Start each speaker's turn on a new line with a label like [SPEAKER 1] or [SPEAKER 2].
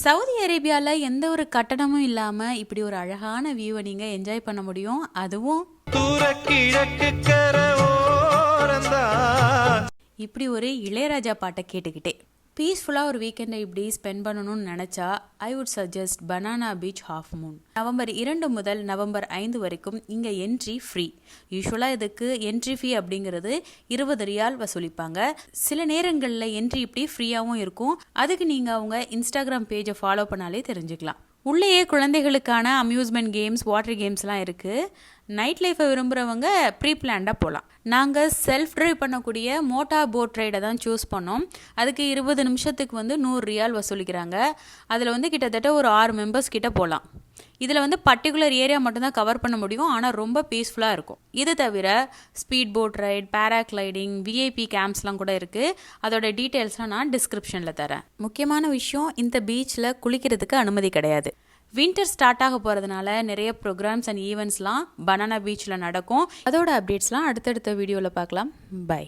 [SPEAKER 1] Saudi அரேபியாவில் எந்த ஒரு கட்டணமும் இல்லாமல் இப்படி ஒரு அழகான வியூவை நீங்கள் என்ஜாய் பண்ண முடியும். அதுவும் இப்படி ஒரு இளையராஜா பாட்டை கேட்டுக்கிட்டே பீஸ்ஃபுல்லாக ஒரு வீக்கெண்டை இப்படி ஸ்பெண்ட் பண்ணணும்னு நினச்சா I would suggest banana beach half Moon. November 2 முதல் நவம்பர் 5 வரைக்கும் இங்கே என்ட்ரி ஃப்ரீ. யூஸ்வலாக இதுக்கு என்ட்ரி ஃபீ அப்படிங்கிறது 20 ரியால் வசூலிப்பாங்க. சில நேரங்களில் என்ட்ரி இப்படி ஃப்ரீயாகவும் இருக்கும். அதுக்கு நீங்கள் அவங்க இன்ஸ்டாகிராம் பேஜை ஃபாலோ பண்ணாலே தெரிஞ்சுக்கலாம். உள்ளேயே குழந்தைகளுக்கான அம்யூஸ்மெண்ட் கேம்ஸ், வாட்டர் கேம்ஸ்லாம் இருக்குது. நைட் லைஃப்பை விரும்புகிறவங்க ப்ரீ பிளான்டாக போகலாம். நாங்கள் செல்ஃப் ட்ரைவ் பண்ணக்கூடிய மோட்டார் போட் ரைடை தான் சூஸ் பண்ணோம். அதுக்கு 20 நிமிஷத்துக்கு 100 ரியால் வசூலிக்கிறாங்க. அதில் கிட்டத்தட்ட ஒரு 6 மெம்பர்ஸ் கிட்ட போகலாம். இதில் பர்டிகுலர் ஏரியா மட்டும்தான் கவர் பண்ண முடியும். ஆனால் ரொம்ப பீஸ்ஃபுல்லாக இருக்கும். இது தவிர speed boat ride, paragliding, VIP கேம்ப்ஸ்லாம் கூட இருக்குது. அதோட டீட்டெயில்ஸ்லாம் நான் டிஸ்கிரிப்ஷனில் தரேன். முக்கியமான விஷயம், இந்த பீச்சில் குளிக்கிறதுக்கு அனுமதி கிடையாது. வின்டர் ஸ்டார்ட் ஆக போகிறதுனால நிறைய ப்ரோக்ராம்ஸ் அண்ட் ஈவெண்ட்ஸ்லாம் பனானா பீச்சில் நடக்கும். அதோட அப்டேட்ஸ்லாம் அடுத்தடுத்த வீடியோவில் பார்க்கலாம். பை.